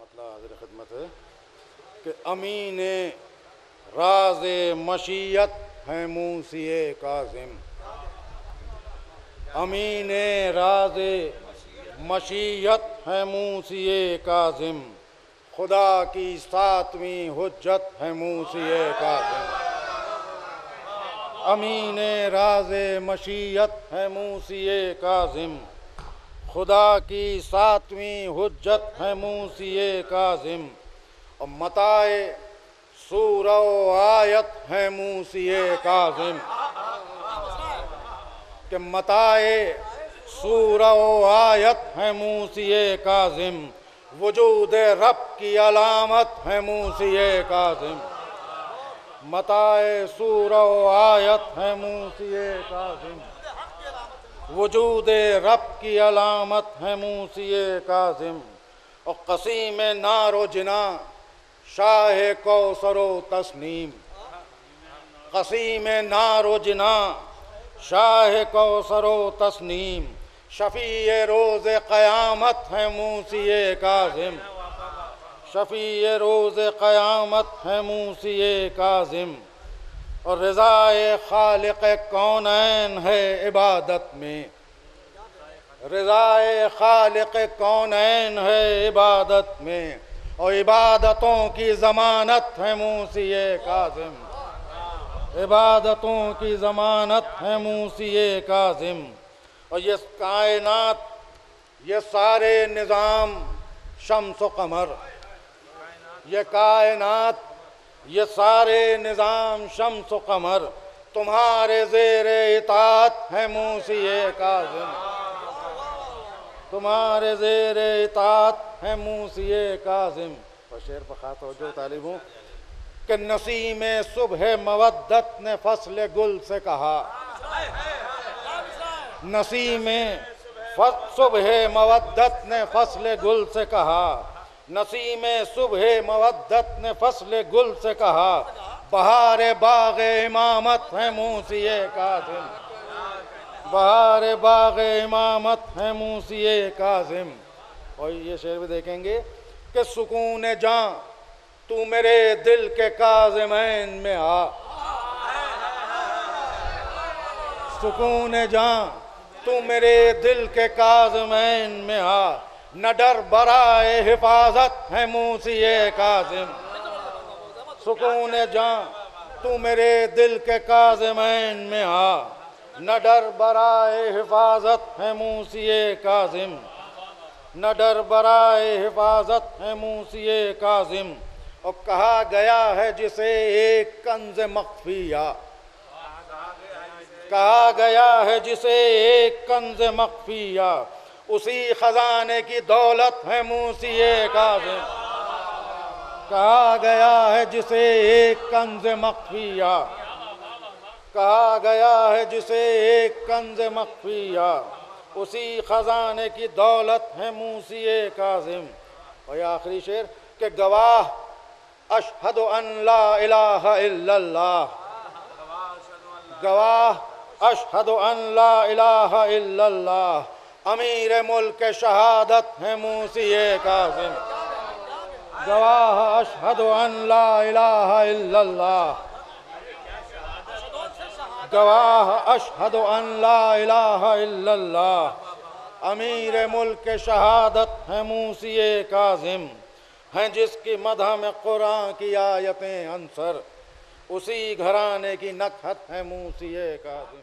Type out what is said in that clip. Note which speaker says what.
Speaker 1: मतला हाजिर खिदमत है कि अमीन राज मशीयत है मूसिए काजिम। अमीन राज मशीयत है मूसिए काजिम। खुदा की सातवीं हुज्जत है मूसिए काजिम। अमीन राज मशीयत है मूसिए काजिम। खुदा की सातवीं हुज्जत है मूसिए काजिम। और मताए सूर आयत है मूसिए काजिम। कि मताए सूर आयत है मूसिए काजिम। वजूद रब की अलामत है मूसिए काजिम। मताए सूर आयत है मूसिए काजिम। वजूद रब की अलामत है मूसिए काजिम। और कसीम नारो जिना शाह कौसरो तस्नीम। कसीम नारो जिना शाह कौसरो तस्नीम। शफ़ी रोज़ क़यामत है मूसिए काजिम। शफ़ी रोज़ क़यामत है मूसिए काजिम। और रज़ाए खालिक़ कौनैन है इबादत में। रज़ाए खालिक़ कौनैन है इबादत में। और इबादतों की ज़मानत है मूसिए काजिम। इबादतों की ज़मानत है मूसिए काजिम। और ये कायनात, ये सारे निज़ाम शम्स व कमर, ये कायनात, ये सारे निज़ाम शम्स व कमर तुम्हारे ज़ेरे इताअत है मूसिए काजिम। तुम्हारे ज़ेरे इताअत है मूसिए काजिम। और शेर पर ख़ास तवज्जो तालिब हूँ कि नसीम सुबह मवद्दत ने फसल गुल से कहा। नसीम सुबह मवद्दत ने फसल गुल से कहा। नसीम सुबह मवद्दत ने फसल गुल से कहा। बहार बाग़ इमामत है मूसिए काजिम। बहार बाग़ इमामत है मूसिए काजिम। और ये शेर भी देखेंगे कि सुकून जां तू मेरे दिल के काज़िमैन में आ। सुकून जां तू मेरे दिल के काज़िमैन में आ। न डर बराए हिफाजत है मूसिए काजिम। सुकून जां तू मेरे दिल के काज़िमैन में आ। न डर बराए हिफाजत है मूसिए काजिम। न डर बराए हिफाजत है मूसिए काजिम। और कहा गया है जिसे एक कंज़ मख्फिया। कहा गया है जिसे एक कंज़ मख्फिया। उसी खजाने की दौलत है मूसिए काजिम। कहा गया है जिसे एक कंज़ मख्फिया। कहा गया है जिसे एक कंज़ मख्फिया। उसी खजाने की दौलत है मूसिए काजिम। और आखिरी शेर के गवाह अशहदु अन ला इलाहा इल्लल्लाह। गवाह अशहदु अन ला इलाहा इल्लल्लाह। अमीर मुल्क शहादत है मूसिए काजिम। गवाह अशहदु अन ला इलाहा इल्लल्लाह। गवाह अशहदु अन ला इलाहा इल्लल्लाह। अमीर मुल्क शहादत है मूसिए काजिम। हैं जिसकी मदह में कुरान की आयतें अंसर। उसी घराने की नकहत है मूसिए काजिम।